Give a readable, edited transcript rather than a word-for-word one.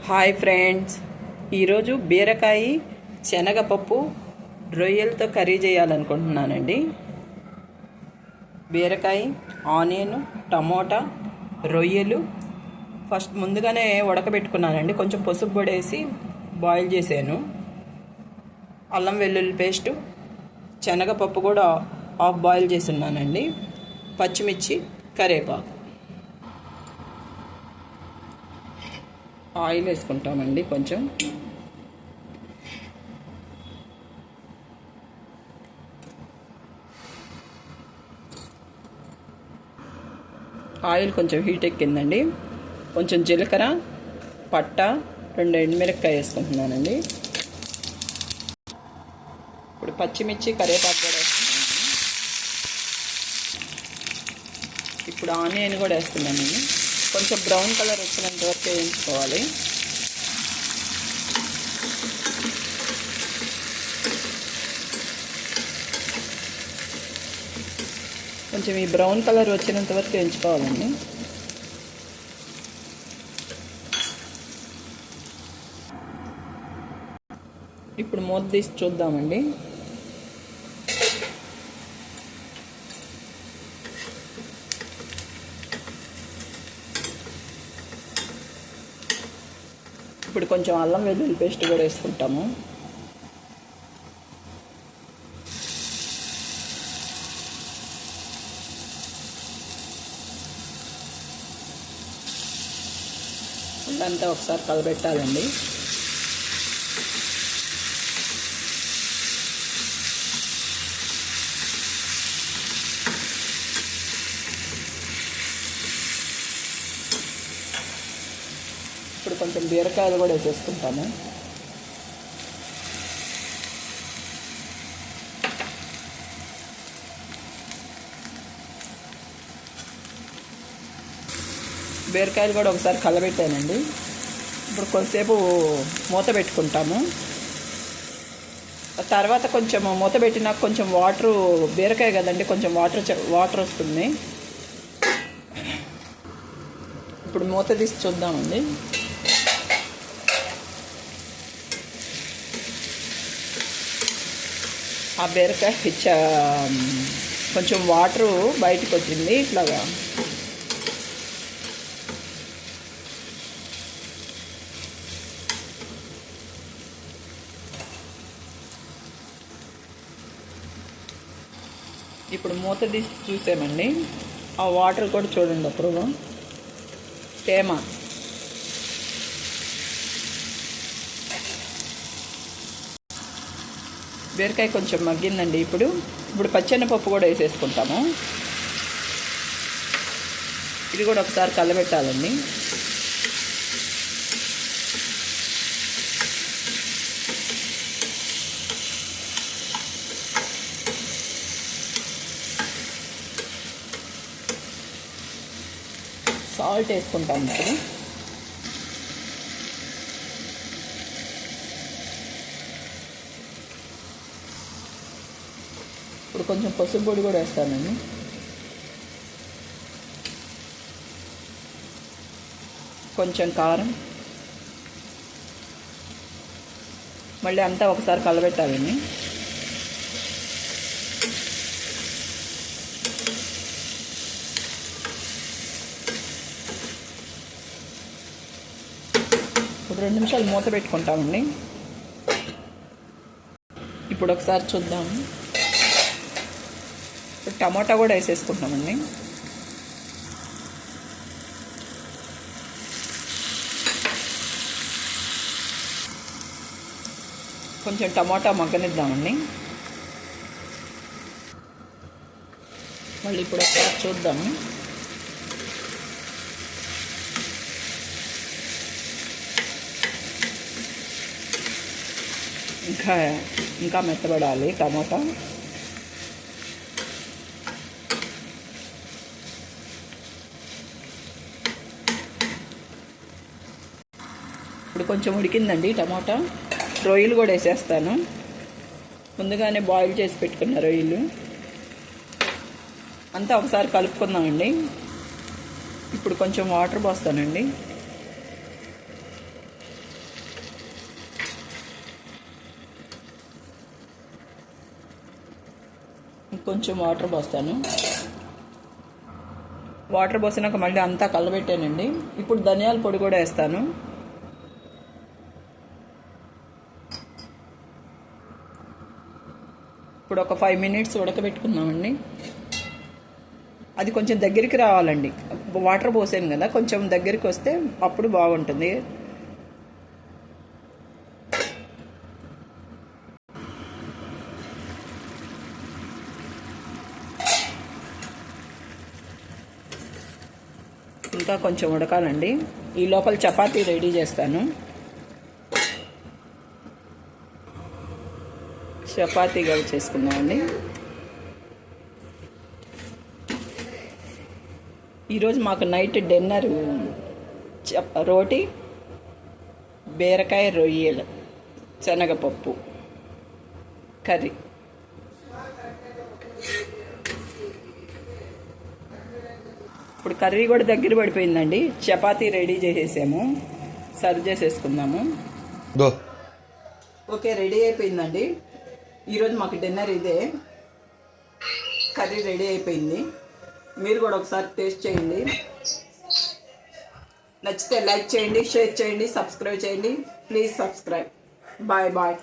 Hi friends, ఈరోజు బీరకాయ శనగపప్పు రొయ్యలతో కర్రీ చేయాలనుకుంటున్నానండి. బీరకాయ, ఆనియన్, టమోటా, రొయ్యలు ఫస్ట్ ముందుగానే ఉడకబెట్టుకున్నానండి. కొంచెం పసుపు పొడి వేసి బాయిల్ చేశాను. అల్లం వెల్లుల్లి పేస్టు, శనగపప్పు కూడా హాఫ్ బాయిల్ చేసి ఉన్నానండి. పచ్చిమిర్చి, కరివేపాకు, ఆయిల్ వేసుకుంటామండి. కొంచెం ఆయిల్ కొంచెం హీట్ ఎక్కిందండి. కొంచెం జీలకర్ర, పట్ట, 2 ఎండుమిరపకాయ వేసుకుంటున్నానండి. ఇప్పుడు పచ్చిమిర్చి, కరివేపాకు కూడా వేస్తున్నానండి. ఇప్పుడు ఆనియన్ కూడా వేస్తున్నానండి. కొంచెం బ్రౌన్ కలర్ వచ్చినంత వరకు వేయించుకోవాలి. కొంచెం ఈ బ్రౌన్ కలర్ వచ్చినంత వరకు వేయించుకోవాలండి. ఇప్పుడు మూత తీసి చూద్దామండి. ఇప్పుడు కొంచెం అల్లం వెల్లుల్లి పేస్ట్ కూడా వేసుకుంటాము. ఇదంతా ఒకసారి కలబెట్టాలండి. ఇప్పుడు కొంచెం బీరకాయలు కూడా వేసేసుకుంటాము. బీరకాయలు కూడా ఒకసారి కలబెట్టానండి. ఇప్పుడు కొంతసేపు మూత పెట్టుకుంటాము. తర్వాత కొంచెం మూత పెట్టినాక కొంచెం వాటరు, బీరకాయ కదండి, కొంచెం వాటర్ వస్తుంది. ఇప్పుడు మూత తీసి చూద్దామండి. ఆ బీరకాయ కొంచెం వాటరు బయటకు వచ్చింది ఇట్లాగా. ఇప్పుడు మూత తీసి చూసామండి. ఆ వాటర్ కూడా చూడండి, అప్పుడు తేమ. బీరకాయ కొంచెం మగ్గిందండి. ఇప్పుడు పచ్చెనపప్పు కూడా వేసేసుకుంటాము. ఇది కూడా ఒకసారి కలబెట్టాలండి. సాల్ట్ వేసుకుంటాము. ఇప్పుడు కొంచెం పసుపు పొడి కూడా వేస్తానండి. కొంచెం కారం, మళ్ళీ అంతా ఒకసారి కలబెట్టాలండి. ఇప్పుడు 2 నిమిషాలు మూత పెట్టుకుంటామండి. ఇప్పుడు ఒకసారి చూద్దాము. ఇప్పుడు టమాటా కూడా వేసేసుకుంటామండి. కొంచెం టమాటా మగ్గనిద్దామండి. మళ్ళీ ఇప్పుడు ఒకసారి చూద్దాము. ఇంకా మెత్తబడాలి టమాటా. ఇప్పుడు కొంచెం ఉడికిందండి టమాటా. రొయ్యలు కూడా వేసేస్తాను. ముందుగానే బాయిల్ చేసి పెట్టుకున్న రొయ్యలు అంతా ఒకసారి కలుపుకుందామండి. ఇప్పుడు కొంచెం వాటర్ పోస్తానండి. కొంచెం వాటర్ పోస్తాను. వాటర్ పోసినాక మళ్ళీ అంతా కలబెట్టానండి. ఇప్పుడు ధనియాల పొడి కూడా వేస్తాను. ఇప్పుడు ఒక 5 మినిట్స్ ఉడకబెట్టుకుందామండి. అది కొంచెం దగ్గరికి రావాలండి. వాటర్ పోసాను కదా, కొంచెం దగ్గరికి వస్తే అప్పుడు బాగుంటుంది. ఇంకా కొంచెం ఉడకాలండి. ఈ లోపల చపాతీ రెడీ చేస్తాను. చపాతీ గవి చేసుకున్నామండి. ఈరోజు మాకు నైట్ డిన్నర్ రోటీ, బీరకాయ రొయ్యలు, శనగపప్పు కర్రీ. ఇప్పుడు కర్రీ కూడా దగ్గర పడిపోయిందండి. చపాతీ రెడీ చేసేసాము. సర్వ్ చేసేసుకుందాము. ఓకే, రెడీ అయిపోయిందండి. ఈరోజు మాకు డిన్నర్ ఇదే. కర్రీ రెడీ అయిపోయింది. మీరు కూడా ఒకసారి టేస్ట్ చేయండి. నచ్చితే లైక్ చేయండి, షేర్ చేయండి, సబ్స్క్రైబ్ చేయండి. Please subscribe. Bye bye.